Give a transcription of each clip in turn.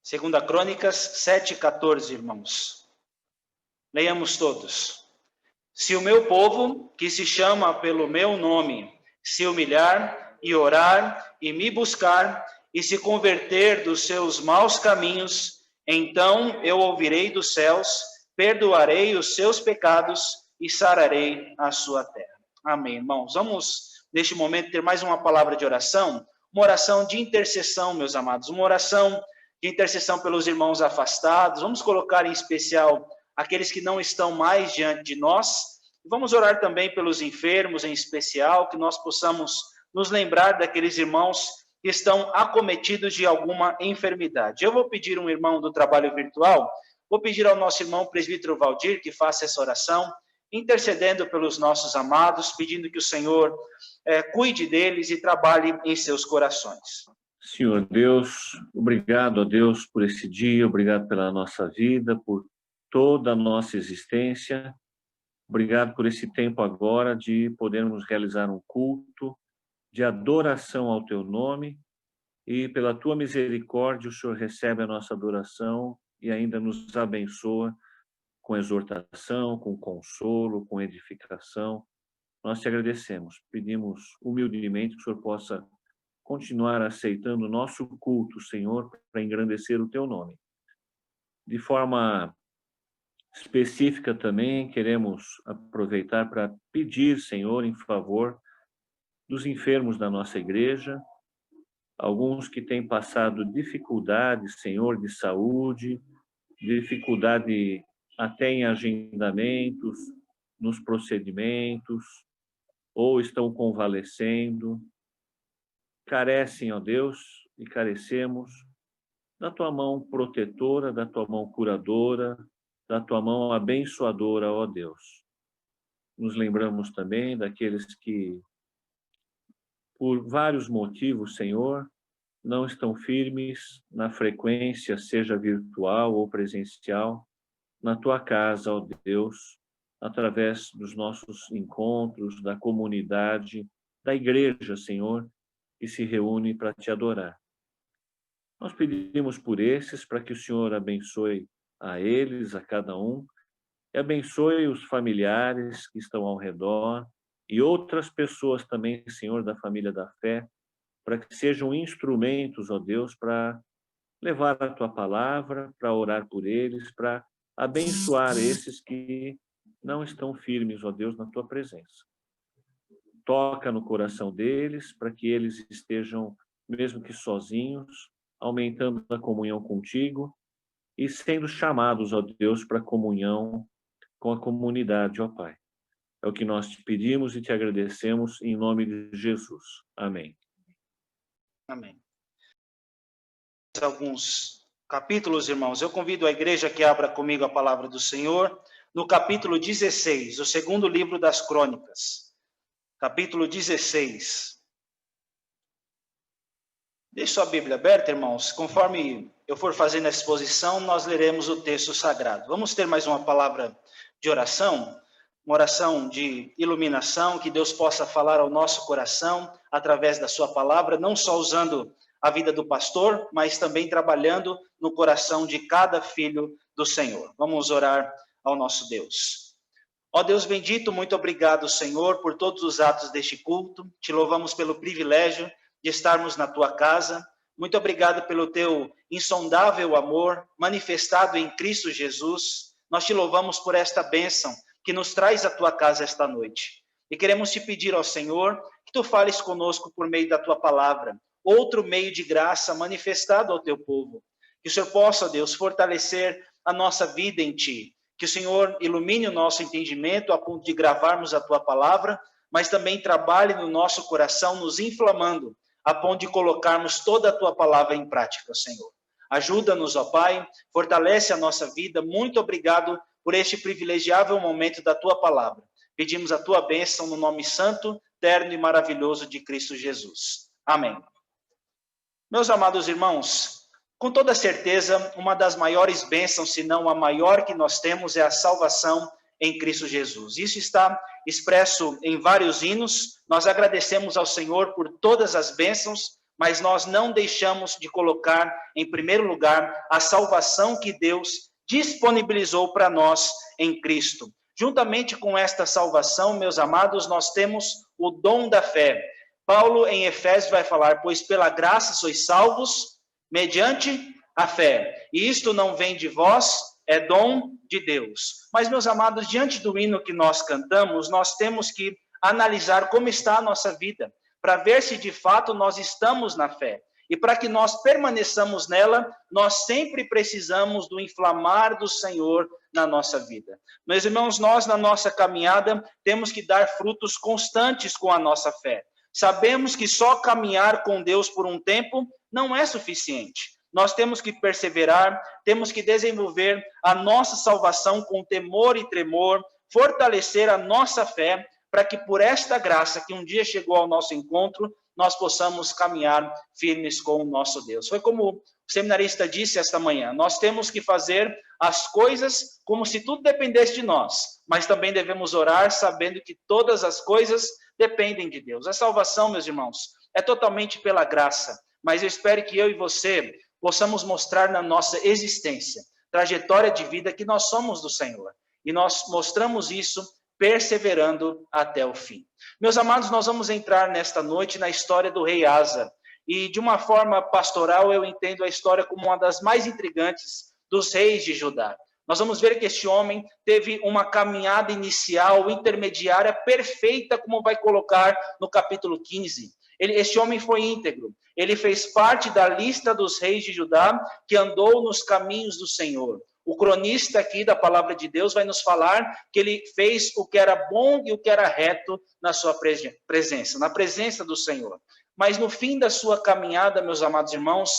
Segunda Crônicas 7:14, irmãos. Leiamos todos. Se o meu povo, que se chama pelo meu nome, se humilhar e orar e me buscar e se converter dos seus maus caminhos, então eu ouvirei dos céus, perdoarei os seus pecados e sararei a sua terra. Amém, irmãos. Vamos, neste momento, ter mais uma palavra de oração, uma oração de intercessão, meus amados, uma oração de intercessão pelos irmãos afastados. Vamos colocar em especial aqueles que não estão mais diante de nós. Vamos orar também pelos enfermos, em especial, que nós possamos nos lembrar daqueles irmãos que estão acometidos de alguma enfermidade. Eu vou pedir um irmão do trabalho virtual, vou pedir ao nosso irmão presbítero Valdir que faça essa oração, intercedendo pelos nossos amados, pedindo que o Senhor cuide deles e trabalhe em seus corações. Senhor Deus, obrigado a Deus por esse dia, obrigado pela nossa vida, por toda a nossa existência. Obrigado por esse tempo agora de podermos realizar um culto de adoração ao Teu nome e pela Tua misericórdia o Senhor recebe a nossa adoração e ainda nos abençoa com exortação, com consolo, com edificação. Nós te agradecemos, pedimos humildemente que o Senhor possa continuar aceitando o nosso culto, Senhor, para engrandecer o Teu nome. De forma específica também, queremos aproveitar para pedir, Senhor, em favor dos enfermos da nossa igreja, alguns que têm passado dificuldades, Senhor, de saúde, dificuldade até em agendamentos, nos procedimentos, ou estão convalescendo, carecem, ó Deus, e carecemos da Tua mão protetora, da Tua mão curadora, da Tua mão abençoadora, ó Deus. Nos lembramos também daqueles que, por vários motivos, Senhor, não estão firmes na frequência, seja virtual ou presencial, na Tua casa, ó Deus, através dos nossos encontros, da comunidade, da igreja, Senhor, que se reúne para Te adorar. Nós pedimos por esses, para que o Senhor abençoe a eles, a cada um, e abençoe os familiares que estão ao redor e outras pessoas também, Senhor, da família da fé, para que sejam instrumentos, ó Deus, para levar a Tua palavra, para orar por eles, para abençoar esses que não estão firmes, ó Deus, na Tua presença. Toca no coração deles, para que eles estejam, mesmo que sozinhos, aumentando a comunhão contigo e sendo chamados, ó Deus, para a comunhão com a comunidade, ó Pai. É o que nós te pedimos e te agradecemos em nome de Jesus. Amém. Amém. Alguns capítulos, irmãos. Eu convido a igreja que abra comigo a palavra do Senhor no capítulo 16, o segundo livro das Crônicas. Capítulo 16. Deixe sua Bíblia aberta, irmãos. Conforme eu for fazendo a exposição, nós leremos o texto sagrado. Vamos ter mais uma palavra de oração, uma oração de iluminação, que Deus possa falar ao nosso coração através da sua palavra, não só usando a vida do pastor, mas também trabalhando no coração de cada filho do Senhor. Vamos orar ao nosso Deus. Ó Deus bendito, muito obrigado, Senhor, por todos os atos deste culto. Te louvamos pelo privilégio de estarmos na Tua casa. Muito obrigado pelo Teu insondável amor manifestado em Cristo Jesus. Nós te louvamos por esta bênção que nos traz à Tua casa esta noite. E queremos te pedir ao Senhor que Tu fales conosco por meio da Tua palavra, outro meio de graça manifestado ao Teu povo. Que o Senhor possa, Deus, fortalecer a nossa vida em Ti. Que o Senhor ilumine o nosso entendimento a ponto de gravarmos a Tua palavra, mas também trabalhe no nosso coração, nos inflamando, a ponto de colocarmos toda a Tua palavra em prática, Senhor. Ajuda-nos, ó Pai, fortalece a nossa vida. Muito obrigado por este privilegiável momento da Tua palavra. Pedimos a Tua bênção no nome santo, terno e maravilhoso de Cristo Jesus. Amém. Meus amados irmãos, com toda certeza, uma das maiores bênçãos, se não a maior que nós temos, é a salvação em Cristo Jesus. Isso está expresso em vários hinos. Nós agradecemos ao Senhor por todas as bênçãos, mas nós não deixamos de colocar em primeiro lugar a salvação que Deus disponibilizou para nós em Cristo. Juntamente com esta salvação, meus amados, nós temos o dom da fé. Paulo, em Efésios, vai falar: pois pela graça sois salvos, mediante a fé. E isto não vem de vós, é dom de Deus. Mas, meus amados, diante do hino que nós cantamos, nós temos que analisar como está a nossa vida, para ver se de fato nós estamos na fé. E para que nós permaneçamos nela, nós sempre precisamos do inflamar do Senhor na nossa vida. Meus irmãos, nós na nossa caminhada temos que dar frutos constantes com a nossa fé. Sabemos que só caminhar com Deus por um tempo não é suficiente. Nós temos que perseverar, temos que desenvolver a nossa salvação com temor e tremor, fortalecer a nossa fé, para que por esta graça que um dia chegou ao nosso encontro, nós possamos caminhar firmes com o nosso Deus. Foi como o seminarista disse esta manhã: nós temos que fazer as coisas como se tudo dependesse de nós, mas também devemos orar sabendo que todas as coisas dependem de Deus. A salvação, meus irmãos, é totalmente pela graça, mas eu espero que eu e você possamos mostrar na nossa existência, trajetória de vida, que nós somos do Senhor. E nós mostramos isso perseverando até o fim. Meus amados, nós vamos entrar nesta noite na história do rei Asa. E de uma forma pastoral, eu entendo a história como uma das mais intrigantes dos reis de Judá. Nós vamos ver que este homem teve uma caminhada inicial, intermediária, perfeita, como vai colocar no capítulo 15. Este homem foi íntegro. Ele fez parte da lista dos reis de Judá que andou nos caminhos do Senhor. O cronista aqui da palavra de Deus vai nos falar que ele fez o que era bom e o que era reto na sua presença, na presença do Senhor. Mas no fim da sua caminhada, meus amados irmãos,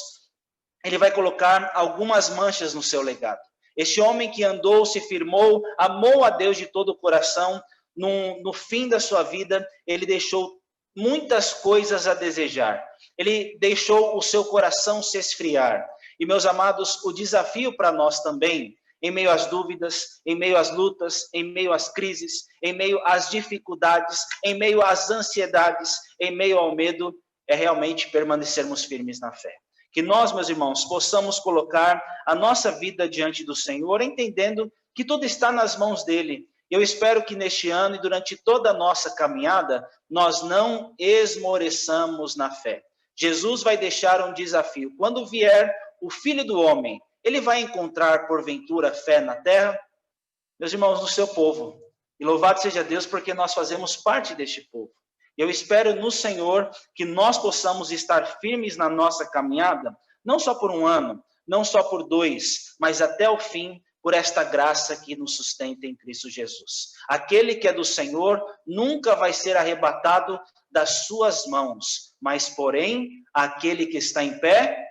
ele vai colocar algumas manchas no seu legado. Este homem que andou, se firmou, amou a Deus de todo o coração, no fim da sua vida, ele deixou muitas coisas a desejar. Ele deixou o seu coração se esfriar. E, meus amados, o desafio para nós também, em meio às dúvidas, em meio às lutas, em meio às crises, em meio às dificuldades, em meio às ansiedades, em meio ao medo, é realmente permanecermos firmes na fé. Que nós, meus irmãos, possamos colocar a nossa vida diante do Senhor, entendendo que tudo está nas mãos dele. Eu espero que neste ano e durante toda a nossa caminhada, nós não esmoreçamos na fé. Jesus vai deixar um desafio. Quando vier o Filho do Homem, ele vai encontrar, porventura, fé na terra? Meus irmãos, no seu povo. E louvado seja Deus, porque nós fazemos parte deste povo. Eu espero no Senhor que nós possamos estar firmes na nossa caminhada, não só por um ano, não só por 2, mas até o fim, por esta graça que nos sustenta em Cristo Jesus. Aquele que é do Senhor nunca vai ser arrebatado das suas mãos, mas, porém, aquele que está em pé,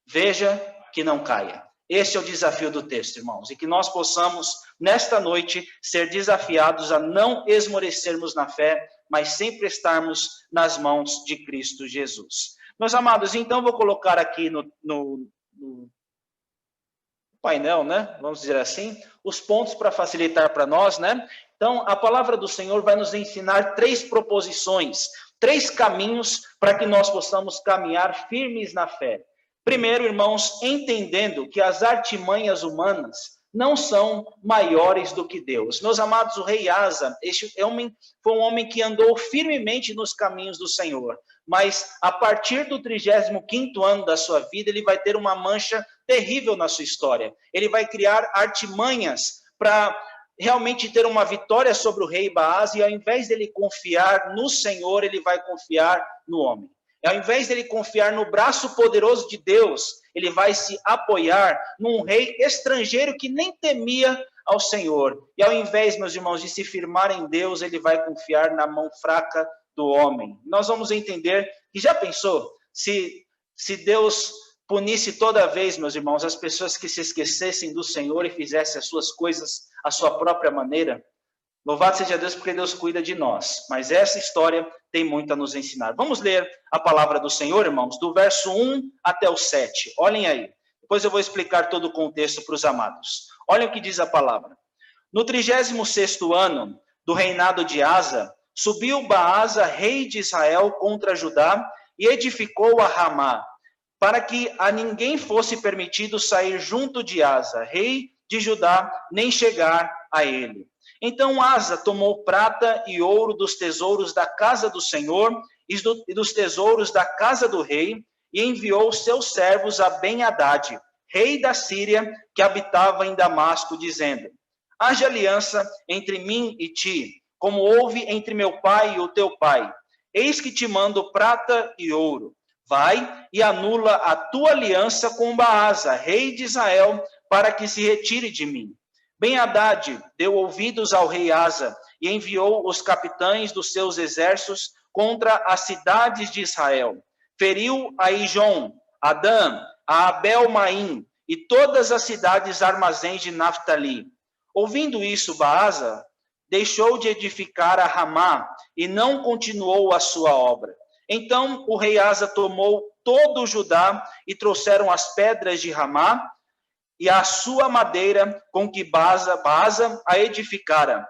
veja que não caia. Este é o desafio do texto, irmãos, e que nós possamos, nesta noite, ser desafiados a não esmorecermos na fé, mas sempre estarmos nas mãos de Cristo Jesus. Meus amados, então vou colocar aqui no painel, né? Vamos dizer assim, os pontos para facilitar para nós, né? Então, a palavra do Senhor vai nos ensinar 3 proposições, 3 caminhos para que nós possamos caminhar firmes na fé. Primeiro, irmãos, entendendo que as artimanhas humanas não são maiores do que Deus. Meus amados, o rei Asa, este homem foi um homem que andou firmemente nos caminhos do Senhor, mas a partir do 35º ano da sua vida, ele vai ter uma mancha terrível na sua história. Ele vai criar artimanhas para realmente ter uma vitória sobre o rei Baás, e ao invés dele confiar no Senhor, ele vai confiar no homem. Ao invés dele confiar no braço poderoso de Deus, ele vai se apoiar num rei estrangeiro que nem temia ao Senhor. E ao invés, meus irmãos, de se firmar em Deus, ele vai confiar na mão fraca do homem. Nós vamos entender que, já pensou, se Deus punisse toda vez, meus irmãos, as pessoas que se esquecessem do Senhor e fizessem as suas coisas à sua própria maneira? Louvado seja Deus, porque Deus cuida de nós. Mas essa história tem muito a nos ensinar. Vamos ler a palavra do Senhor, irmãos, do verso 1 até o 7. Olhem aí. Depois eu vou explicar todo o contexto para os amados. Olhem o que diz a palavra. No 36º ano do reinado de Asa, subiu Baasa, rei de Israel, contra Judá, e edificou a Ramá, para que a ninguém fosse permitido sair junto de Asa, rei de Judá, nem chegar a ele. Então Asa tomou prata e ouro dos tesouros da casa do Senhor e dos tesouros da casa do rei, e enviou seus servos a Ben-Hadad, rei da Síria, que habitava em Damasco, dizendo: haja aliança entre mim e ti, como houve entre meu pai e o teu pai. Eis que te mando prata e ouro. Vai e anula a tua aliança com Baasa, rei de Israel, para que se retire de mim. Ben-Hadad deu ouvidos ao rei Asa e enviou os capitães dos seus exércitos contra as cidades de Israel. Feriu a Ijon, a Dan, a Abel-Maim e todas as cidades armazéns de Naftali. Ouvindo isso, Baasa deixou de edificar a Ramá e não continuou a sua obra. Então o rei Asa tomou todo o Judá e trouxeram as pedras de Ramá e a sua madeira com que Baasa a edificara.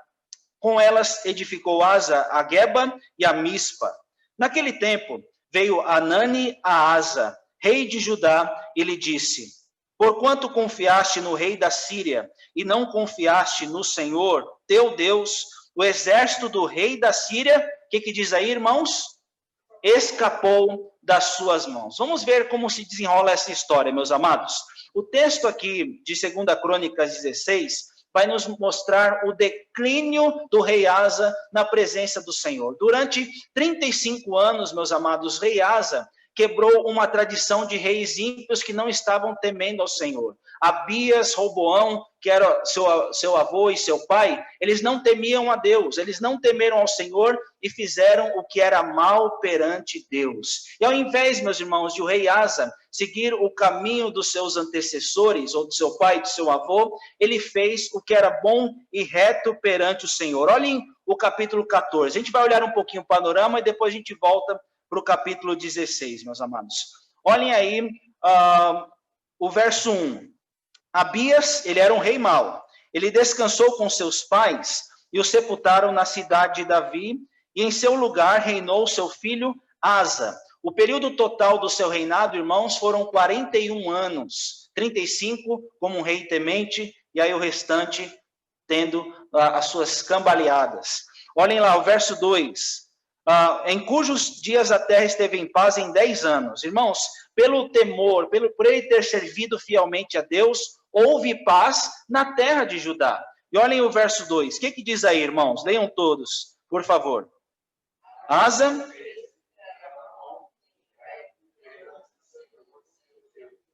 Com elas edificou Asa a Geba e a Mispa. Naquele tempo veio Anani a Asa, rei de Judá, e lhe disse: porquanto confiaste no rei da Síria e não confiaste no Senhor, teu Deus, o exército do rei da Síria, o que diz aí, irmãos? Escapou das suas mãos. Vamos ver como se desenrola essa história, meus amados. O texto aqui de 2 Crônicas 16 vai nos mostrar o declínio do rei Asa na presença do Senhor. Durante 35 anos, meus amados, rei Asa quebrou uma tradição de reis ímpios que não estavam temendo ao Senhor. Abias, Roboão, que era seu avô e seu pai, eles não temiam a Deus, eles não temeram ao Senhor e fizeram o que era mal perante Deus. E ao invés, meus irmãos, de o rei Asa seguir o caminho dos seus antecessores, ou do seu pai e do seu avô, ele fez o que era bom e reto perante o Senhor. Olhem o capítulo 14. A gente vai olhar um pouquinho o panorama e depois a gente volta para o capítulo 16, meus amados. Olhem aí o verso 1. Abias, ele era um rei mau. Ele descansou com seus pais e o sepultaram na cidade de Davi, e em seu lugar reinou seu filho Asa. O período total do seu reinado, irmãos, foram 41 anos. 35 como um rei temente, e aí o restante tendo as suas cambaleadas. Olhem lá, o verso 2. Em cujos dias a terra esteve em paz em 10 anos. Irmãos, pelo temor, por ele ter servido fielmente a Deus, houve paz na terra de Judá. E olhem o verso 2. O que diz aí, irmãos? Leiam todos, por favor. Asa.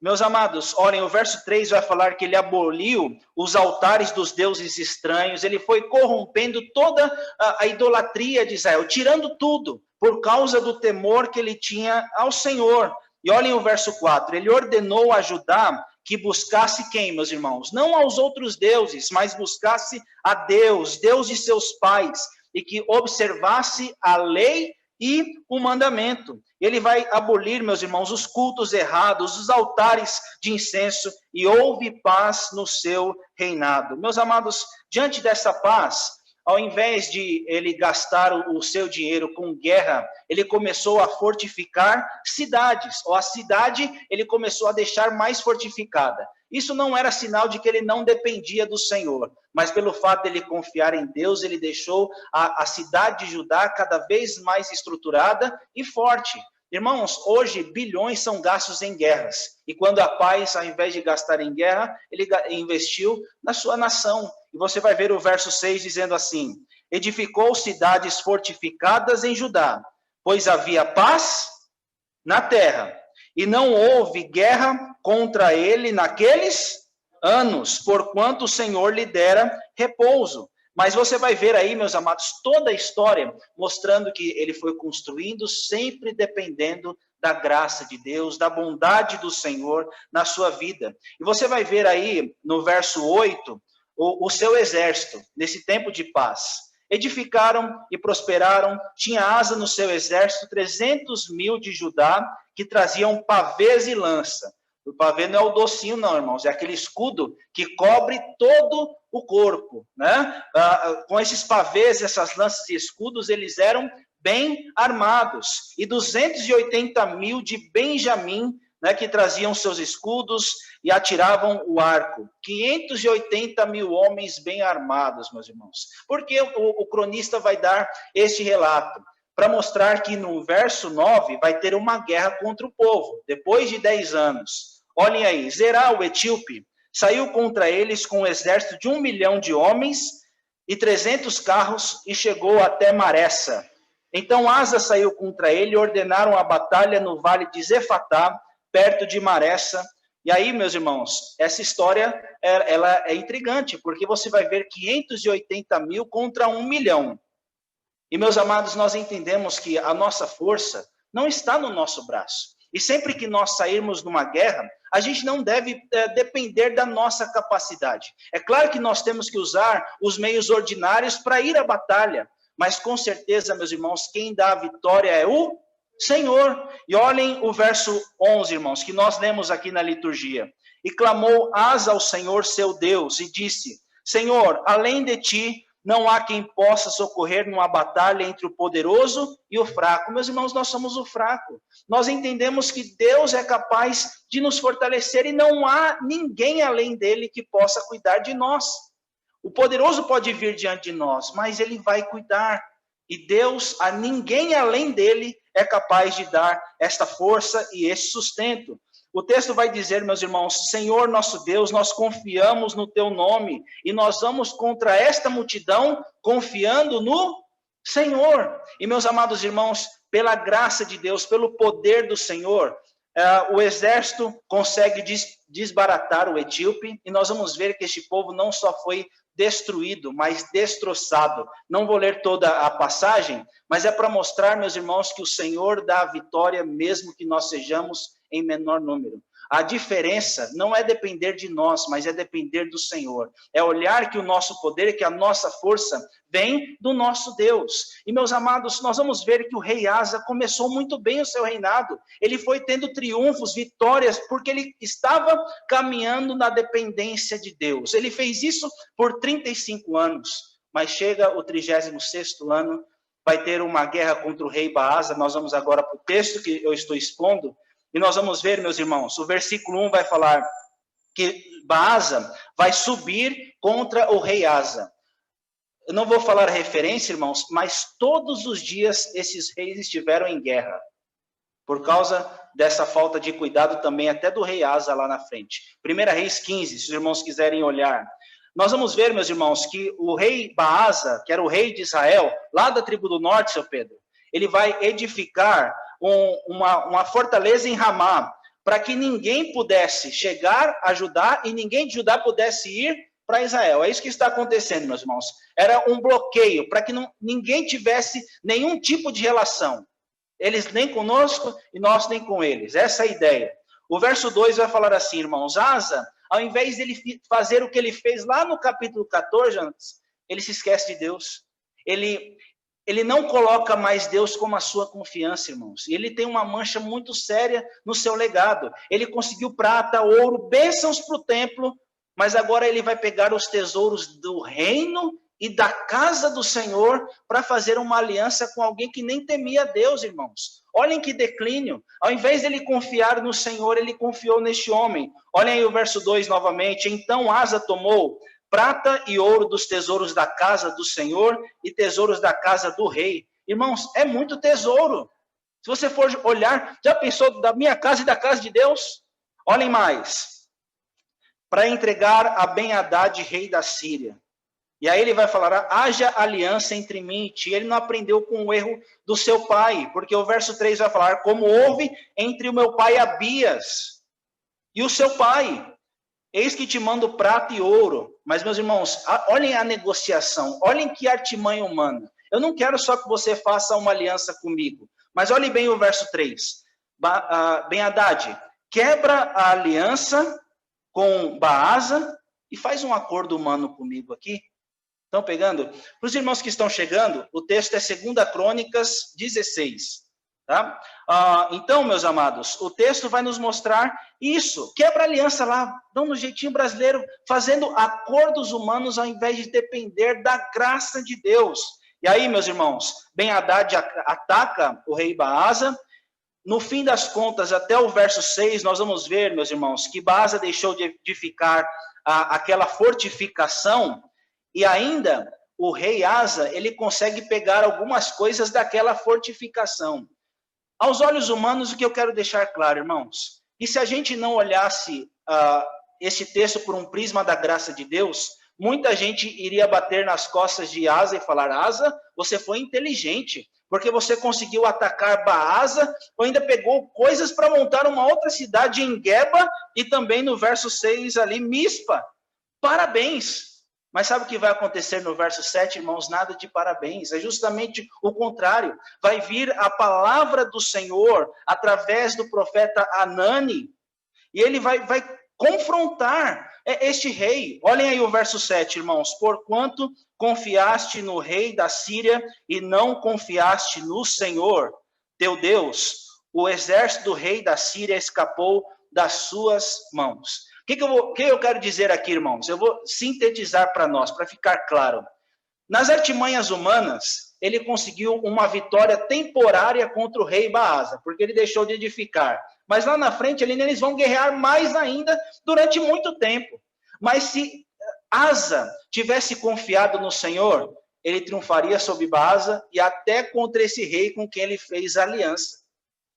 Meus amados, olhem, o verso 3 vai falar que ele aboliu os altares dos deuses estranhos, ele foi corrompendo toda a idolatria de Israel, tirando tudo, por causa do temor que ele tinha ao Senhor. E olhem o verso 4, ele ordenou a Judá que buscasse quem, meus irmãos? Não aos outros deuses, mas buscasse a Deus, Deus de seus pais, e que observasse a lei e o mandamento. Ele vai abolir, meus irmãos, os cultos errados, os altares de incenso, e houve paz no seu reinado. Meus amados, diante dessa paz, ao invés de ele gastar o seu dinheiro com guerra, ele começou a fortificar cidades, ou a cidade ele começou a deixar mais fortificada. Isso não era sinal de que ele não dependia do Senhor, mas pelo fato de ele confiar em Deus, ele deixou a cidade de Judá cada vez mais estruturada e forte. Irmãos, hoje bilhões são gastos em guerras, e quando a paz, ao invés de gastar em guerra, ele investiu na sua nação. E você vai ver o verso 6 dizendo assim: edificou cidades fortificadas em Judá, pois havia paz na terra, e não houve guerra contra ele naqueles anos, porquanto o Senhor lhe dera repouso. Mas você vai ver aí, meus amados, toda a história mostrando que ele foi construindo, sempre dependendo da graça de Deus, da bondade do Senhor na sua vida. E você vai ver aí, no verso 8, o seu exército, nesse tempo de paz. Edificaram e prosperaram, tinha Asa no seu exército 300.000 de Judá, que traziam pavês e lança. O pavê não é o docinho não, irmãos, é aquele escudo que cobre todo o corpo, né? Com esses pavês, essas lanças e escudos, eles eram bem armados, e 280 mil de Benjamim, né, que traziam seus escudos e atiravam o arco. 580 mil homens bem armados, meus irmãos. Por que o cronista vai dar este relato? Para mostrar que no verso 9 vai ter uma guerra contra o povo, depois de 10 anos. Olhem aí, Zerá, o etíope, saiu contra eles com um exército de 1 milhão de homens e 300 carros e chegou até Maressa. Então Asa saiu contra ele e ordenaram a batalha no vale de Zefatá, perto de Maressa. E aí, meus irmãos, essa história ela é intrigante, porque você vai ver 580 mil contra 1 milhão. E, meus amados, nós entendemos que a nossa força não está no nosso braço. E sempre que nós sairmos numa guerra, a gente não deve depender da nossa capacidade. É claro que nós temos que usar os meios ordinários para ir à batalha, mas com certeza, meus irmãos, quem dá a vitória é o Senhor. E olhem o verso 11, irmãos, que nós lemos aqui na liturgia. E clamou Asa ao Senhor seu Deus e disse: Senhor, além de ti, não há quem possa socorrer numa batalha entre o poderoso e o fraco. Meus irmãos, nós somos o fraco. Nós entendemos que Deus é capaz de nos fortalecer e não há ninguém além dele que possa cuidar de nós. O poderoso pode vir diante de nós, mas ele vai cuidar. E Deus, a ninguém além dele, é capaz de dar esta força e esse sustento. O texto vai dizer, meus irmãos, Senhor nosso Deus, nós confiamos no teu nome e nós vamos contra esta multidão confiando no Senhor. E, meus amados irmãos, pela graça de Deus, pelo poder do Senhor, o exército consegue desbaratar o etíope e nós vamos ver que este povo não só foi destruído, mas destroçado. Não vou ler toda a passagem, mas é para mostrar, meus irmãos, que o Senhor dá a vitória mesmo que nós sejamos em menor número. A diferença não é depender de nós, mas é depender do Senhor. É olhar que o nosso poder, que a nossa força vem do nosso Deus. E, meus amados, nós vamos ver que o rei Asa começou muito bem o seu reinado. Ele foi tendo triunfos, vitórias, porque ele estava caminhando na dependência de Deus. Ele fez isso por 35 anos, mas chega o 36º ano, vai ter uma guerra contra o rei Baasa. Nós vamos agora para o texto que eu estou expondo, e nós vamos ver, meus irmãos, o versículo 1 vai falar que Baasa vai subir contra o rei Asa. Eu não vou falar a referência, irmãos, mas todos os dias esses reis estiveram em guerra, por causa dessa falta de cuidado também até do rei Asa lá na frente. 1 Reis 15, se os irmãos quiserem olhar. Nós vamos ver, meus irmãos, que o rei Baasa, que era o rei de Israel, lá da tribo do norte, seu Pedro, ele vai edificar uma fortaleza em Ramá, para que ninguém pudesse chegar a Judá e ninguém de Judá pudesse ir para Israel. É isso que está acontecendo, meus irmãos. Era um bloqueio, para que ninguém tivesse nenhum tipo de relação. Eles nem conosco e nós nem com eles. Essa é a ideia. O verso 2 vai falar assim, irmãos, Asa, ao invés dele fazer o que ele fez lá no capítulo 14, ele se esquece de Deus. Ele não coloca mais Deus como a sua confiança, irmãos. E ele tem uma mancha muito séria no seu legado. Ele conseguiu prata, ouro, bênçãos para o templo, mas agora ele vai pegar os tesouros do reino e da casa do Senhor para fazer uma aliança com alguém que nem temia Deus, irmãos. Olhem que declínio. Ao invés de ele confiar no Senhor, ele confiou neste homem. Olhem aí o verso 2 novamente. Então Asa tomou prata e ouro dos tesouros da casa do Senhor e tesouros da casa do rei. Irmãos, é muito tesouro. Se você for olhar, já pensou da minha casa e da casa de Deus? Olhem mais. Para entregar a Ben-Hadad, rei da Síria. E aí ele vai falar, haja aliança entre mim e ti. Ele não aprendeu com o erro do seu pai, porque o verso 3 vai falar, como houve entre o meu pai Abias e o seu pai. Eis que te mando prata e ouro. Mas, meus irmãos, olhem a negociação, olhem que artimanha humana. Eu não quero só que você faça uma aliança comigo, mas olhe bem o verso 3. Ben-Hadad, quebra a aliança com Baasa e faz um acordo humano comigo aqui. Estão pegando? Para os irmãos que estão chegando, o texto é 2 Crônicas 16. Tá? Então, meus amados, o texto vai nos mostrar isso. Quebra a aliança lá, dão no jeitinho brasileiro, fazendo acordos humanos ao invés de depender da graça de Deus. E aí, meus irmãos, Ben-Hadad ataca o rei Baasa. No fim das contas, até o verso 6, nós vamos ver, meus irmãos, que Baasa deixou de edificar aquela fortificação, e ainda o rei Asa, ele consegue pegar algumas coisas daquela fortificação. Aos olhos humanos, o que eu quero deixar claro, irmãos, e se a gente não olhasse esse texto por um prisma da graça de Deus, muita gente iria bater nas costas de Asa e falar: Asa, você foi inteligente, porque você conseguiu atacar Baasa, ou ainda pegou coisas para montar uma outra cidade em Geba, e também no verso 6 ali, Mispa. Parabéns! Mas sabe o que vai acontecer no verso 7, irmãos? Nada de parabéns, é justamente o contrário. Vai vir a palavra do Senhor através do profeta Anani, e ele vai confrontar este rei. Olhem aí o verso 7, irmãos. Porquanto confiaste no rei da Síria e não confiaste no Senhor, teu Deus, o exército do rei da Síria escapou das suas mãos. O que eu quero dizer aqui, irmãos? Eu vou sintetizar para nós, para ficar claro. Nas artimanhas humanas, ele conseguiu uma vitória temporária contra o rei Baasa, porque ele deixou de edificar. Mas lá na frente, eles vão guerrear mais ainda durante muito tempo. Mas se Asa tivesse confiado no Senhor, ele triunfaria sobre Baasa e até contra esse rei com quem ele fez aliança.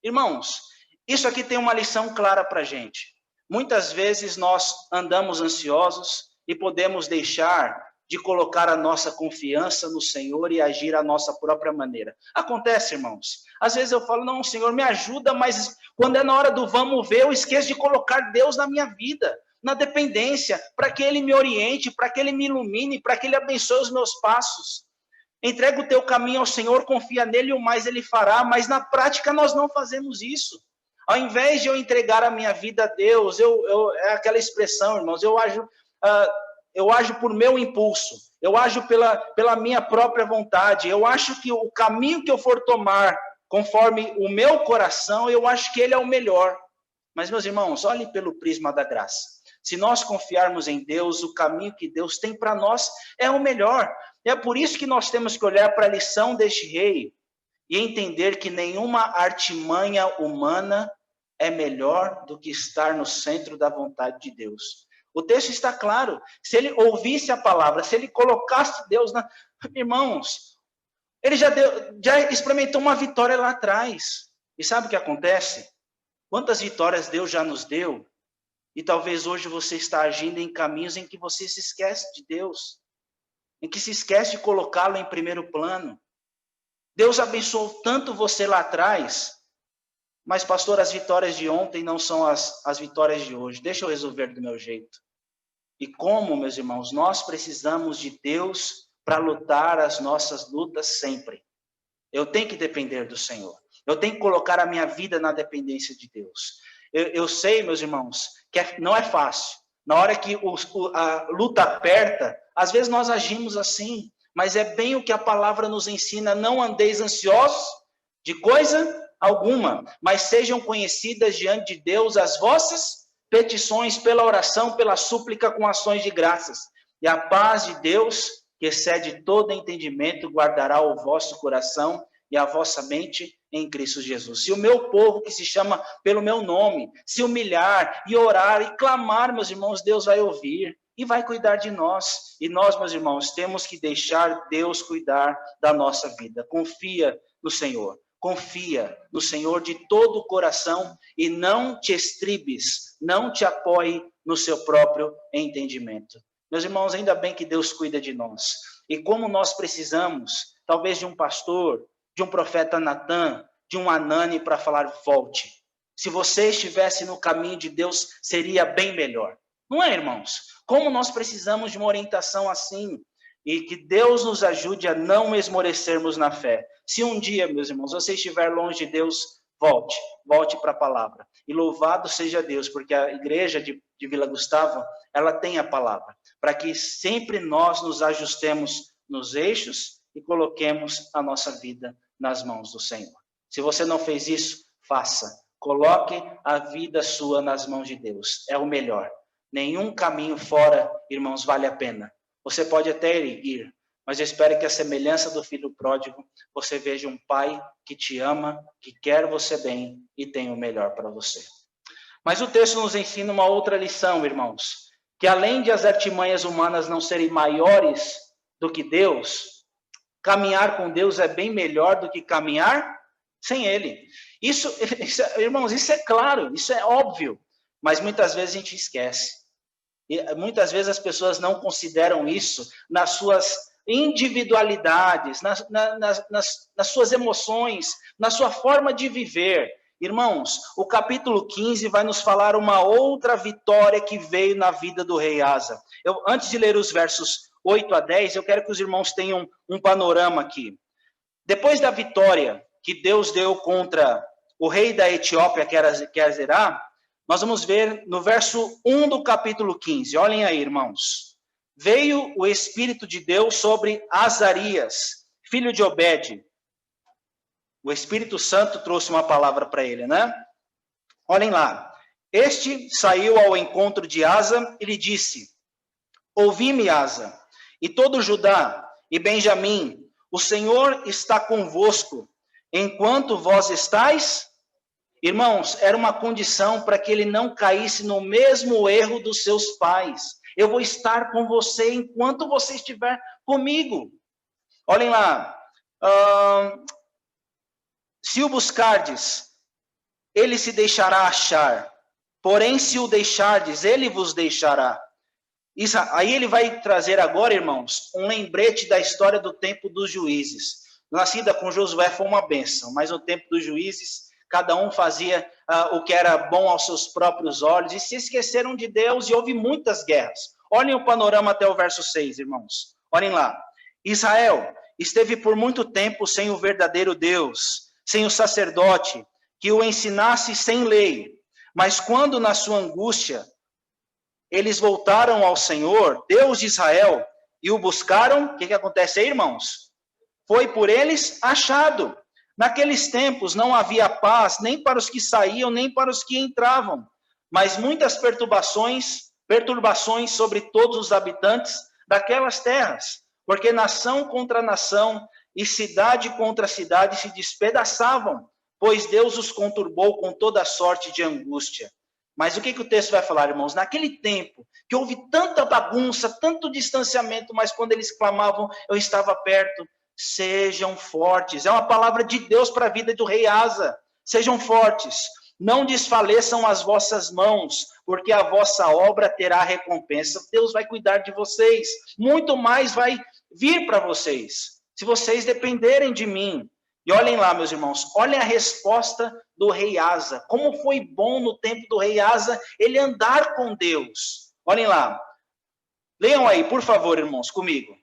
Irmãos, isso aqui tem uma lição clara para a gente. Muitas vezes nós andamos ansiosos e podemos deixar de colocar a nossa confiança no Senhor e agir à nossa própria maneira. Acontece, irmãos. Às vezes eu falo: não, Senhor, me ajuda, mas quando é na hora do vamos ver, eu esqueço de colocar Deus na minha vida, na dependência, para que Ele me oriente, para que Ele me ilumine, para que Ele abençoe os meus passos. Entrega o teu caminho ao Senhor, confia nele e o mais Ele fará, mas na prática nós não fazemos isso. Ao invés de eu entregar a minha vida a Deus, é aquela expressão, irmãos, eu ajo por meu impulso, eu ajo pela minha própria vontade, eu acho que o caminho que eu for tomar, conforme o meu coração, eu acho que ele é o melhor. Mas, meus irmãos, olhem pelo prisma da graça. Se nós confiarmos em Deus, o caminho que Deus tem para nós é o melhor. E é por isso que nós temos que olhar para a lição deste rei e entender que nenhuma artimanha humana é melhor do que estar no centro da vontade de Deus. O texto está claro. Se ele ouvisse a palavra, se ele colocasse Deus na... Irmãos, ele já experimentou uma vitória lá atrás. E sabe o que acontece? Quantas vitórias Deus já nos deu? E talvez hoje você está agindo em caminhos em que você se esquece de Deus, em que se esquece de colocá-lo em primeiro plano. Deus abençoou tanto você lá atrás, mas, pastor, as vitórias de ontem não são as vitórias de hoje. Deixa eu resolver do meu jeito. E como, meus irmãos, nós precisamos de Deus para lutar as nossas lutas sempre. Eu tenho que depender do Senhor. Eu tenho que colocar a minha vida na dependência de Deus. Eu sei, meus irmãos, que não é fácil. Na hora que a luta aperta, às vezes nós agimos assim, mas é bem o que a palavra nos ensina: não andeis ansiosos de coisa alguma, mas sejam conhecidas diante de Deus as vossas petições pela oração, pela súplica com ações de graças. E a paz de Deus, que excede todo entendimento, guardará o vosso coração e a vossa mente em Cristo Jesus. Se o meu povo, que se chama pelo meu nome, se humilhar e orar e clamar, meus irmãos, Deus vai ouvir e vai cuidar de nós. E nós, meus irmãos, temos que deixar Deus cuidar da nossa vida. Confia no Senhor. Confia no Senhor de todo o coração e não te estribes, não te apoie no seu próprio entendimento. Meus irmãos, ainda bem que Deus cuida de nós. E como nós precisamos, talvez de um pastor, de um profeta Natan, de um Anani para falar: volte. Se você estivesse no caminho de Deus, seria bem melhor. Não é, irmãos? Como nós precisamos de uma orientação assim? E que Deus nos ajude a não esmorecermos na fé. Se um dia, meus irmãos, você estiver longe de Deus, volte para a palavra. E louvado seja Deus, porque a igreja de Vila Gustavo, ela tem a palavra, para que sempre nós nos ajustemos nos eixos e coloquemos a nossa vida nas mãos do Senhor. Se você não fez isso, faça. Coloque a vida sua nas mãos de Deus. É o melhor. Nenhum caminho fora, irmãos, vale a pena. Você pode até ir, Mas eu espero que a semelhança do filho pródigo, você veja um pai que te ama, que quer você bem e tem o melhor para você. Mas o texto nos ensina uma outra lição, irmãos, que além de as artimanhas humanas não serem maiores do que Deus, caminhar com Deus é bem melhor do que caminhar sem Ele. Irmãos, isso é claro, isso é óbvio, mas muitas vezes a gente esquece. E muitas vezes as pessoas não consideram isso nas suas individualidades, nas suas emoções, na sua forma de viver. Irmãos, o capítulo 15 vai nos falar uma outra vitória que veio na vida do rei Asa. Antes de ler os versos 8 a 10, eu quero que os irmãos tenham um panorama aqui. Depois da vitória que Deus deu contra o rei da Etiópia, que era Zerá, nós vamos ver no verso 1 do capítulo 15. Olhem aí, irmãos. Veio o Espírito de Deus sobre Azarias, filho de Obed. O Espírito Santo trouxe uma palavra para ele, né? Olhem lá. Este saiu ao encontro de Asa e lhe disse: ouvi-me, Asa, e todo Judá e Benjamim, o Senhor está convosco, enquanto vós estáis. Irmãos, era uma condição para que ele não caísse no mesmo erro dos seus pais. Eu vou estar com você enquanto você estiver comigo. Olhem lá. Se o buscardes, ele se deixará achar. Porém, se o deixardes, ele vos deixará. Aí ele vai trazer agora, irmãos, um lembrete da história do tempo dos juízes. Nascida com Josué foi uma bênção, mas no tempo dos juízes, cada um fazia o que era bom aos seus próprios olhos e se esqueceram de Deus e houve muitas guerras. Olhem o panorama até o verso 6, irmãos. Olhem lá. Israel esteve por muito tempo sem o verdadeiro Deus, sem o sacerdote, que o ensinasse sem lei. Mas quando na sua angústia eles voltaram ao Senhor, Deus de Israel, e o buscaram, o que acontece aí, irmãos? Foi por eles achado. Naqueles tempos não havia paz, nem para os que saíam, nem para os que entravam, mas muitas perturbações sobre todos os habitantes daquelas terras, porque nação contra nação e cidade contra cidade se despedaçavam, pois Deus os conturbou com toda sorte de angústia. Mas o que o texto vai falar, irmãos? Naquele tempo, que houve tanta bagunça, tanto distanciamento, mas quando eles clamavam, eu estava perto. Sejam fortes. É uma palavra de Deus para a vida do rei Asa. Sejam fortes. Não desfaleçam as vossas mãos, porque a vossa obra terá recompensa. Deus vai cuidar de vocês. Muito mais vai vir para vocês, se vocês dependerem de mim. E olhem lá, meus irmãos, olhem a resposta do rei Asa. Como foi bom no tempo do rei Asa ele andar com Deus. Olhem lá. Leiam aí, por favor, irmãos, comigo.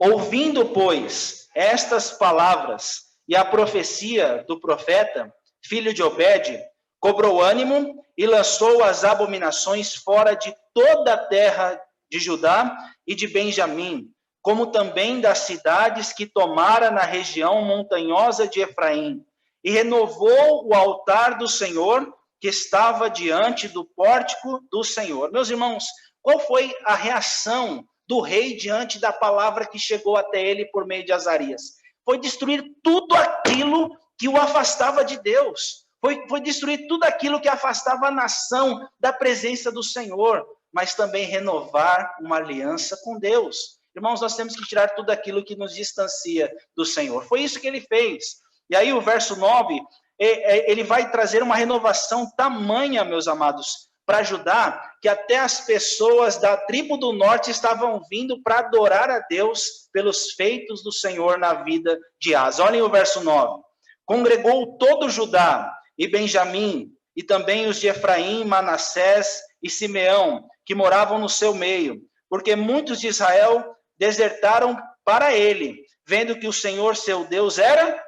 Ouvindo, pois, estas palavras e a profecia do profeta, filho de Obed, cobrou ânimo e lançou as abominações fora de toda a terra de Judá e de Benjamim, como também das cidades que tomara na região montanhosa de Efraim, e renovou o altar do Senhor que estava diante do pórtico do Senhor. Meus irmãos, qual foi a reação do rei diante da palavra que chegou até ele por meio de Azarias? Foi destruir tudo aquilo que o afastava de Deus. Foi destruir tudo aquilo que afastava a nação da presença do Senhor, mas também renovar uma aliança com Deus. Irmãos, nós temos que tirar tudo aquilo que nos distancia do Senhor. Foi isso que ele fez. E aí o verso 9, ele vai trazer uma renovação tamanha, meus amados, para Judá, que até as pessoas da tribo do norte estavam vindo para adorar a Deus pelos feitos do Senhor na vida de Asa. Olhem o verso 9. Congregou todo Judá e Benjamim, e também os de Efraim, Manassés e Simeão, que moravam no seu meio, porque muitos de Israel desertaram para ele, vendo que o Senhor seu Deus era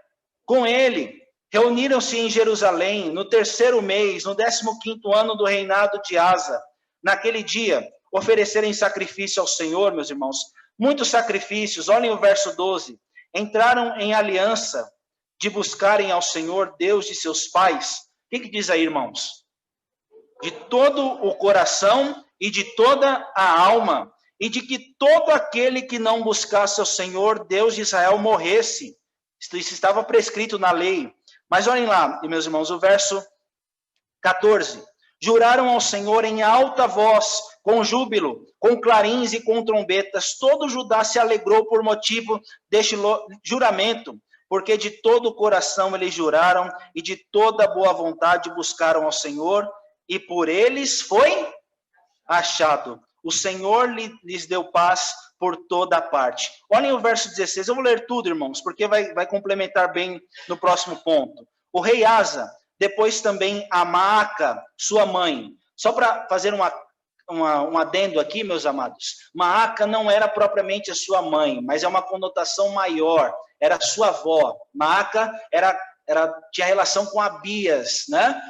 com ele. Reuniram-se em Jerusalém no 3º mês, no 15º ano do reinado de Asa. Naquele dia, oferecerem sacrifício ao Senhor, meus irmãos. Muitos sacrifícios, olhem o verso 12. Entraram em aliança de buscarem ao Senhor, Deus de seus pais. O que diz aí, irmãos? De todo o coração e de toda a alma. e de que todo aquele que não buscasse o Senhor, Deus de Israel, morresse. Isso estava prescrito na lei. Mas olhem lá, meus irmãos, o verso 14. Juraram ao Senhor em alta voz, com júbilo, com clarins e com trombetas. Todo Judá se alegrou por motivo deste juramento, porque de todo o coração eles juraram e de toda boa vontade buscaram ao Senhor, e por eles foi achado. O Senhor lhes deu paz por toda parte. Olhem o verso 16, eu vou ler tudo, irmãos, porque vai complementar bem no próximo ponto. O rei Asa, depois também a Maaca, sua mãe. Só para fazer um adendo aqui, meus amados. Maaca não era propriamente a sua mãe, mas é uma conotação maior. Era sua avó. Maaca tinha relação com Abias, né?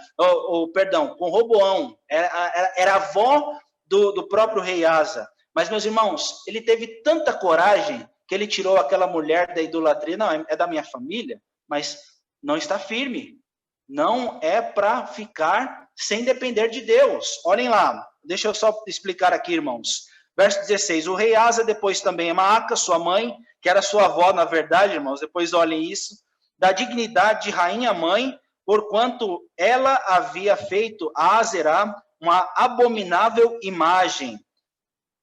Perdão, com Roboão. Era avó do próprio rei Asa. Mas, meus irmãos, ele teve tanta coragem que ele tirou aquela mulher da idolatria. Não, é da minha família, mas não está firme. Não é para ficar sem depender de Deus. Olhem lá, deixa eu só explicar aqui, irmãos. Verso 16, o rei Asa, depois também a Maaca, sua mãe, que era sua avó, na verdade, irmãos, depois olhem isso, da dignidade de rainha-mãe, porquanto ela havia feito a Azerá uma abominável imagem.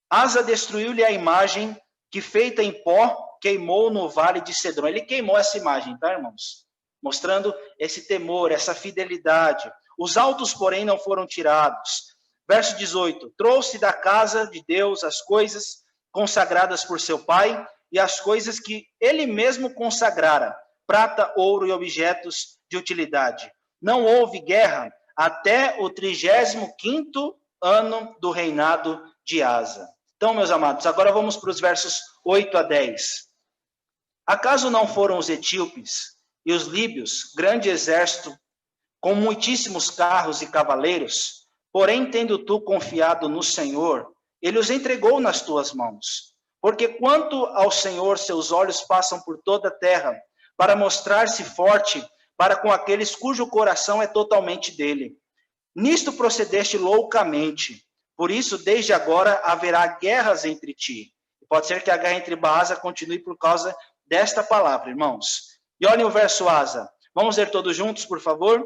Asa destruiu-lhe a imagem que, feita em pó, queimou no vale de Cedron. Ele queimou essa imagem, tá, irmãos? Mostrando esse temor, essa fidelidade. Os altos, porém, não foram tirados. Verso 18, trouxe da casa de Deus as coisas consagradas por seu pai e as coisas que ele mesmo consagrara, prata, ouro e objetos de utilidade. Não houve guerra até o 35º ano do reinado de Asa. Então, meus amados, agora vamos para os versos 8 a 10. Acaso não foram os etíopes e os líbios, grande exército, com muitíssimos carros e cavaleiros? Porém, tendo tu confiado no Senhor, ele os entregou nas tuas mãos. Porque quanto ao Senhor, seus olhos passam por toda a terra, para mostrar-se forte para com aqueles cujo coração é totalmente dele. Nisto procedeste loucamente. Por isso, desde agora, haverá guerras entre ti. Pode ser que a guerra entre Baasa continue por causa desta palavra, irmãos. E olhem o verso Asa. Vamos ler todos juntos, por favor?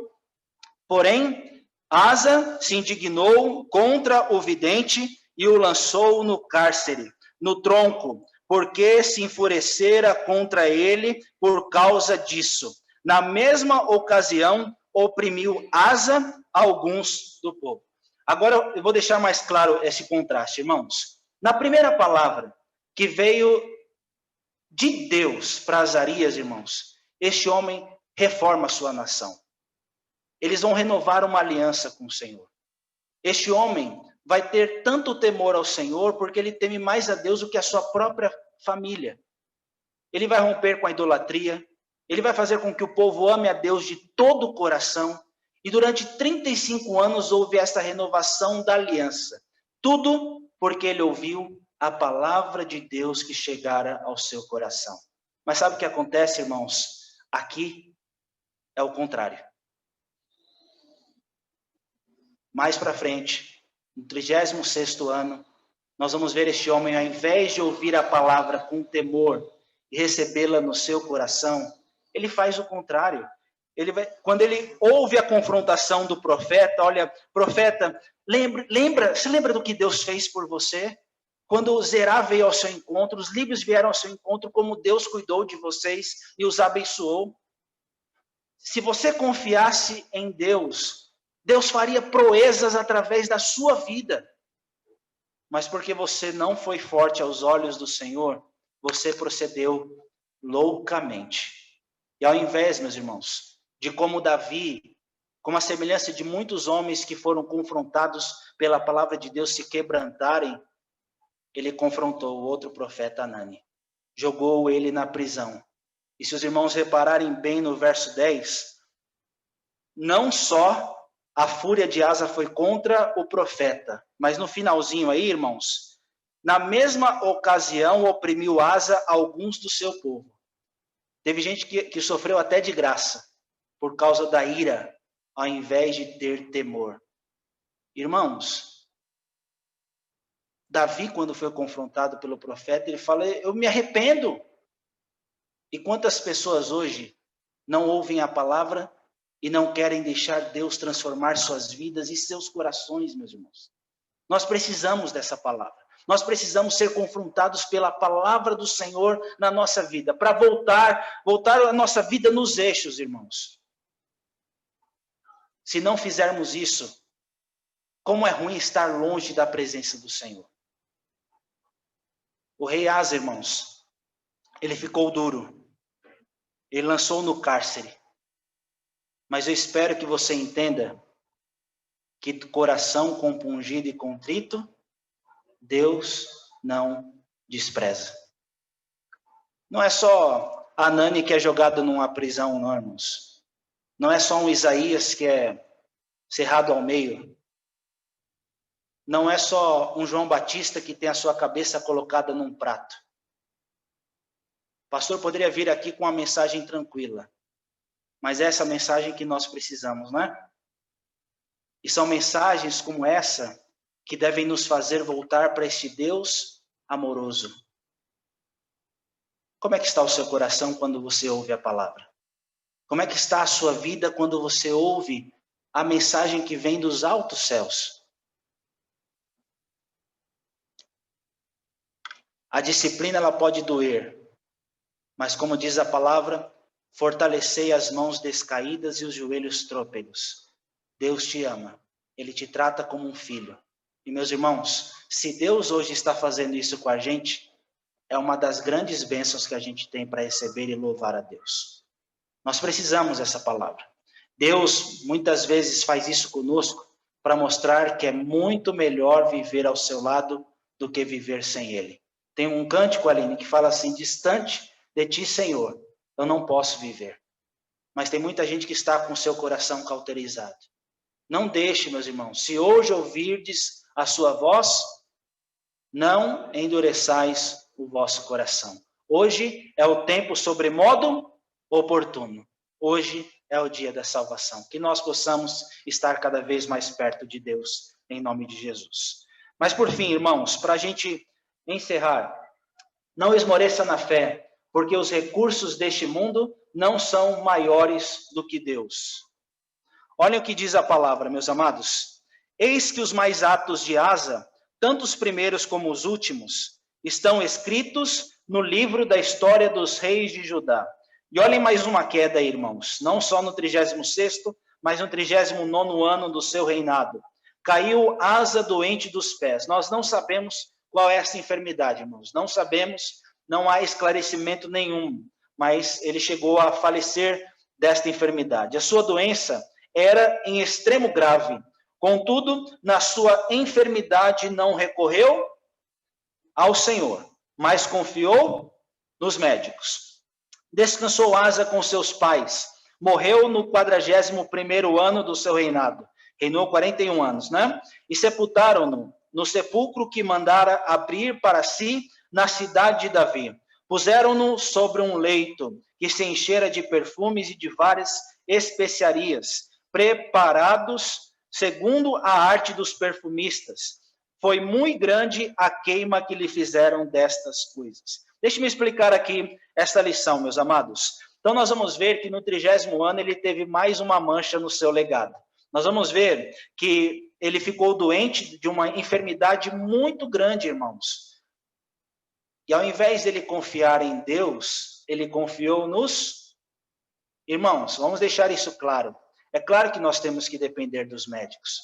Porém, Asa se indignou contra o vidente e o lançou no cárcere, no tronco, porque se enfurecera contra ele por causa disso. Na mesma ocasião, oprimiu Asa alguns do povo. Agora eu vou deixar mais claro esse contraste, irmãos. Na primeira palavra que veio de Deus para Azarias, irmãos, este homem reforma a sua nação. Eles vão renovar uma aliança com o Senhor. Este homem vai ter tanto temor ao Senhor porque ele teme mais a Deus do que a sua própria família. Ele vai romper com a idolatria, ele vai fazer com que o povo ame a Deus de todo o coração, e durante 35 anos houve essa renovação da aliança. Tudo porque ele ouviu a palavra de Deus que chegara ao seu coração. Mas sabe o que acontece, irmãos? Aqui é o contrário. Mais para frente, no 36º ano, nós vamos ver este homem, ao invés de ouvir a palavra com temor e recebê-la no seu coração, ele faz o contrário. Quando ele ouve a confrontação do profeta, olha, profeta, você lembra do que Deus fez por você? Quando Zerá veio ao seu encontro, os líbios vieram ao seu encontro, como Deus cuidou de vocês e os abençoou. Se você confiasse em Deus, Deus faria proezas através da sua vida. Mas porque você não foi forte aos olhos do Senhor, você procedeu loucamente. E ao invés, meus irmãos, de como Davi, como a semelhança de muitos homens que foram confrontados pela palavra de Deus se quebrantarem, ele confrontou o outro profeta Anani, jogou ele na prisão. E se os irmãos repararem bem no verso 10, não só a fúria de Asa foi contra o profeta, mas no finalzinho aí, irmãos, na mesma ocasião oprimiu Asa alguns do seu povo. Teve gente que sofreu até de graça, por causa da ira, ao invés de ter temor. Irmãos, Davi, quando foi confrontado pelo profeta, ele fala, eu me arrependo. E quantas pessoas hoje não ouvem a palavra e não querem deixar Deus transformar suas vidas e seus corações, meus irmãos? Nós precisamos dessa palavra. Nós precisamos ser confrontados pela palavra do Senhor na nossa vida, para voltar a nossa vida nos eixos, irmãos. Se não fizermos isso, como é ruim estar longe da presença do Senhor. O rei Asa, irmãos, ele ficou duro. Ele lançou no cárcere. Mas eu espero que você entenda que coração compungido e contrito, Deus não despreza. Não é só Anani que é jogado numa prisão, não, irmãos. Não é só um Isaías que é cerrado ao meio. Não é só um João Batista que tem a sua cabeça colocada num prato. O pastor poderia vir aqui com uma mensagem tranquila, mas é essa mensagem que nós precisamos, né? E são mensagens como essa que devem nos fazer voltar para este Deus amoroso. Como é que está o seu coração quando você ouve a palavra? Como é que está a sua vida quando você ouve a mensagem que vem dos altos céus? A disciplina, ela pode doer, mas como diz a palavra, fortalecei as mãos descaídas e os joelhos trôpegos. Deus te ama, Ele te trata como um filho. E meus irmãos, se Deus hoje está fazendo isso com a gente, é uma das grandes bênçãos que a gente tem para receber e louvar a Deus. Nós precisamos dessa palavra. Deus muitas vezes faz isso conosco para mostrar que é muito melhor viver ao seu lado do que viver sem Ele. Tem um cântico, Aline, que fala assim, distante de ti, Senhor, eu não posso viver. Mas tem muita gente que está com o seu coração cauterizado. Não deixe, meus irmãos, se hoje ouvirdes a sua voz, não endureçais o vosso coração. Hoje é o tempo sobremodo oportuno. Hoje é o dia da salvação. Que nós possamos estar cada vez mais perto de Deus, em nome de Jesus. Mas por fim, irmãos, para a gente encerrar, não esmoreça na fé, porque os recursos deste mundo não são maiores do que Deus. Olhem o que diz a palavra, meus amados. Eis que os mais aptos de Asa, tanto os primeiros como os últimos, estão escritos no livro da história dos reis de Judá. E olhem mais uma queda aí, irmãos. Não só no 36º, mas no 39º ano do seu reinado. Caiu Asa doente dos pés. Nós não sabemos qual é essa enfermidade, irmãos. Não sabemos, não há esclarecimento nenhum. Mas ele chegou a falecer desta enfermidade. A sua doença era em extremo grave. Contudo, na sua enfermidade não recorreu ao Senhor, mas confiou nos médicos. Descansou Asa com seus pais. Morreu no 41º ano do seu reinado. Reinou 41 anos, né? E sepultaram-no no sepulcro que mandara abrir para si na cidade de Davi. Puseram-no sobre um leito que se enchera de perfumes e de várias especiarias, preparados segundo a arte dos perfumistas. Foi muito grande a queima que lhe fizeram destas coisas. Deixe-me explicar aqui esta lição, meus amados. Então, nós vamos ver que no 30º ano ele teve mais uma mancha no seu legado. Nós vamos ver que ele ficou doente de uma enfermidade muito grande, irmãos. E ao invés de ele confiar em Deus, ele confiou nos irmãos. Vamos deixar isso claro. É claro que nós temos que depender dos médicos.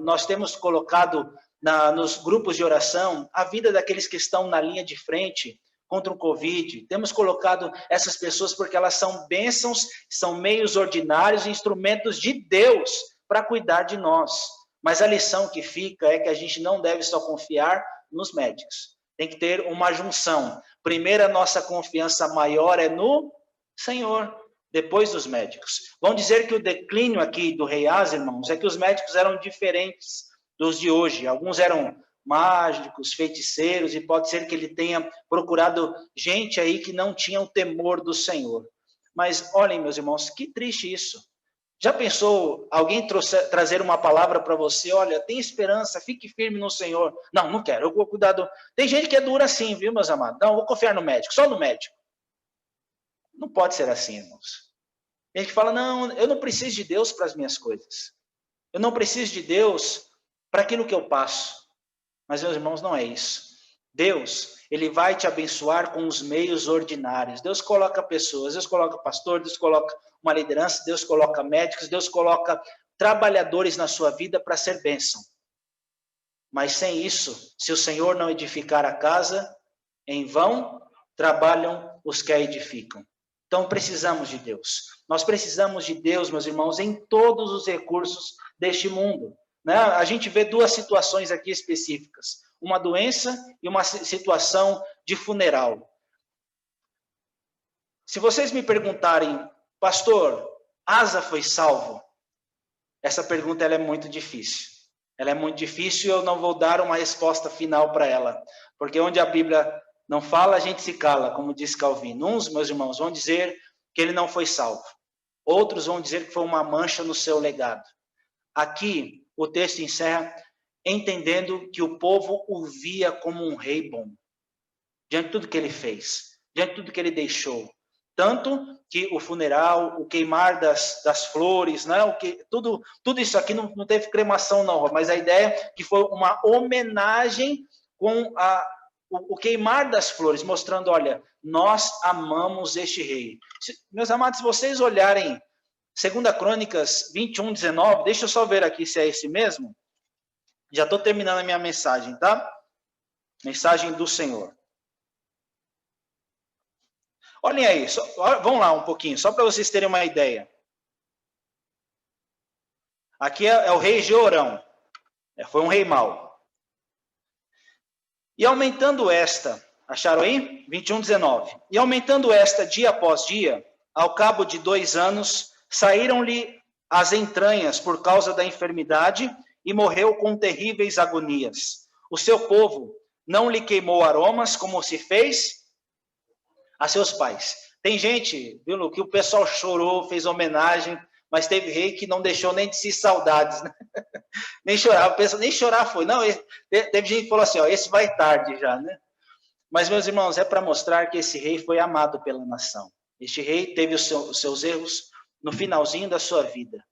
Nós temos colocado nos grupos de oração a vida daqueles que estão na linha de frente contra o Covid. Temos colocado essas pessoas porque elas são bênçãos, são meios ordinários, instrumentos de Deus para cuidar de nós. Mas a lição que fica é que a gente não deve só confiar nos médicos. Tem que ter uma junção. Primeiro, a nossa confiança maior é no Senhor, depois dos médicos. Vão dizer que o declínio aqui do rei Asa, irmãos, é que os médicos eram diferentes dos de hoje. Alguns eram mágicos, feiticeiros, e pode ser que ele tenha procurado gente aí que não tinha o temor do Senhor. Mas olhem, meus irmãos, que triste isso. Já pensou alguém trazer uma palavra para você? Olha, tem esperança, fique firme no Senhor. Não, não quero, eu vou cuidar do... Tem gente que é dura assim, viu, meus amados? Não, eu vou confiar no médico, só no médico. Não pode ser assim, irmãos. Tem gente que fala, não, eu não preciso de Deus para as minhas coisas. Eu não preciso de Deus para aquilo que eu passo. Mas, meus irmãos, não é isso. Deus, ele vai te abençoar com os meios ordinários. Deus coloca pessoas, Deus coloca pastor, Deus coloca uma liderança, Deus coloca médicos, Deus coloca trabalhadores na sua vida para ser bênção. Mas sem isso, se o Senhor não edificar a casa, em vão trabalham os que a edificam. Então precisamos de Deus. Nós precisamos de Deus, meus irmãos, em todos os recursos deste mundo. Né? A gente vê duas situações aqui específicas. Uma doença e uma situação de funeral. Se vocês me perguntarem, pastor, Asa foi salvo? Essa pergunta ela é muito difícil. Ela é muito difícil e eu não vou dar uma resposta final para ela. Porque onde a Bíblia não fala, a gente se cala, como diz Calvino. Uns, meus irmãos, vão dizer que ele não foi salvo. Outros vão dizer que foi uma mancha no seu legado. Aqui, o texto encerra entendendo que o povo o via como um rei bom. Diante de tudo que ele fez, diante de tudo que ele deixou. Tanto que o funeral, o queimar das flores, né? Tudo isso aqui não teve cremação não, mas a ideia é que foi uma homenagem com o queimar das flores, mostrando, olha, nós amamos este rei. Meus amados, se vocês olharem 2 Crônicas 21, 19, deixa eu só ver aqui se é esse mesmo. Já estou terminando a minha mensagem, tá? Mensagem do Senhor. Olhem aí, vamos lá um pouquinho, só para vocês terem uma ideia. Aqui é o rei Jeorão. Foi um rei mau. E aumentando esta, acharam aí? 21, 19. E aumentando esta dia após dia, ao cabo de 2 anos, saíram-lhe as entranhas por causa da enfermidade e morreu com terríveis agonias. O seu povo não lhe queimou aromas como se fez a seus pais. Tem gente, viu, que o pessoal chorou, fez homenagem, mas teve rei que não deixou nem de si saudades, né? Nem chorar, nem chorar foi. Não, teve gente que falou assim, ó, esse vai tarde já, né? Mas, meus irmãos, é para mostrar que esse rei foi amado pela nação. Este rei teve os seus erros no finalzinho da sua vida.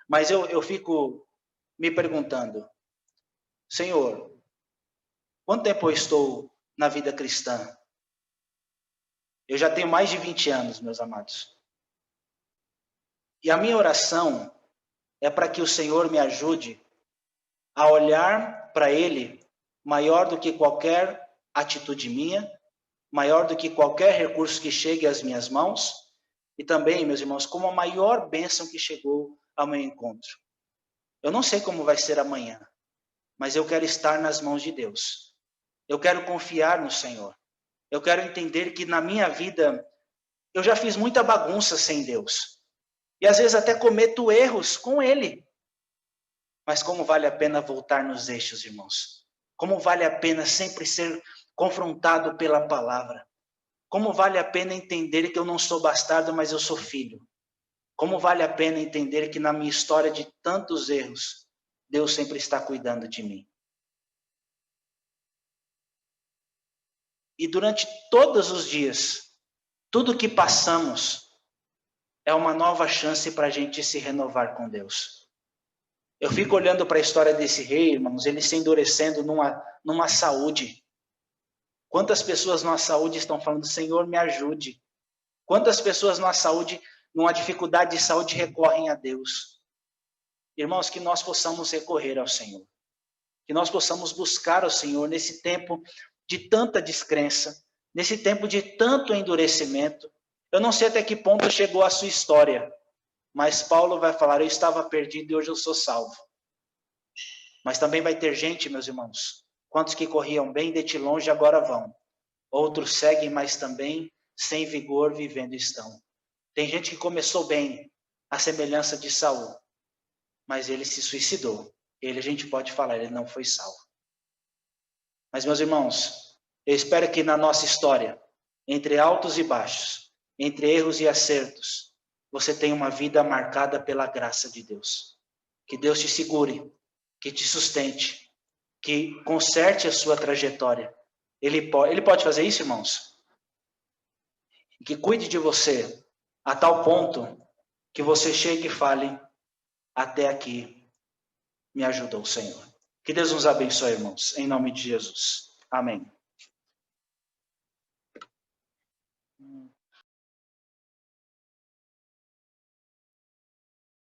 Mas eu fico me perguntando, Senhor, quanto tempo eu estou na vida cristã? Eu já tenho mais de 20 anos, meus amados. E a minha oração é para que o Senhor me ajude a olhar para Ele maior do que qualquer atitude minha, maior do que qualquer recurso que chegue às minhas mãos, e também, meus irmãos, como a maior bênção que chegou ao meu encontro. Eu não sei como vai ser amanhã, mas eu quero estar nas mãos de Deus. Eu quero confiar no Senhor. Eu quero entender que na minha vida eu já fiz muita bagunça sem Deus. E às vezes até cometo erros com Ele. Mas como vale a pena voltar nos eixos, irmãos? Como vale a pena sempre ser confrontado pela palavra? Como vale a pena entender que eu não sou bastardo, mas eu sou filho? Como vale a pena entender que na minha história de tantos erros, Deus sempre está cuidando de mim? E durante todos os dias, tudo que passamos é uma nova chance para a gente se renovar com Deus. Eu fico olhando para a história desse rei, irmãos, ele se endurecendo numa saúde. Quantas pessoas numa saúde estão falando, Senhor, me ajude? Quantas pessoas numa saúde, numa dificuldade de saúde, recorrem a Deus? Irmãos, que nós possamos recorrer ao Senhor. Que nós possamos buscar ao Senhor nesse tempo de tanta descrença, nesse tempo de tanto endurecimento. Eu não sei até que ponto chegou a sua história, mas Paulo vai falar, eu estava perdido e hoje eu sou salvo. Mas também vai ter gente, meus irmãos, quantos que corriam bem de ti longe agora vão. Outros seguem, mas também sem vigor vivendo estão. Tem gente que começou bem, a semelhança de Saul, mas ele se suicidou. Ele, a gente pode falar, ele não foi salvo. Mas, meus irmãos, eu espero que na nossa história, entre altos e baixos, entre erros e acertos, você tenha uma vida marcada pela graça de Deus. Que Deus te segure, que te sustente, que conserte a sua trajetória. Ele pode fazer isso, irmãos? Que cuide de você a tal ponto que você chegue e fale: até aqui me ajudou o Senhor. Que Deus nos abençoe, irmãos, em nome de Jesus. Amém.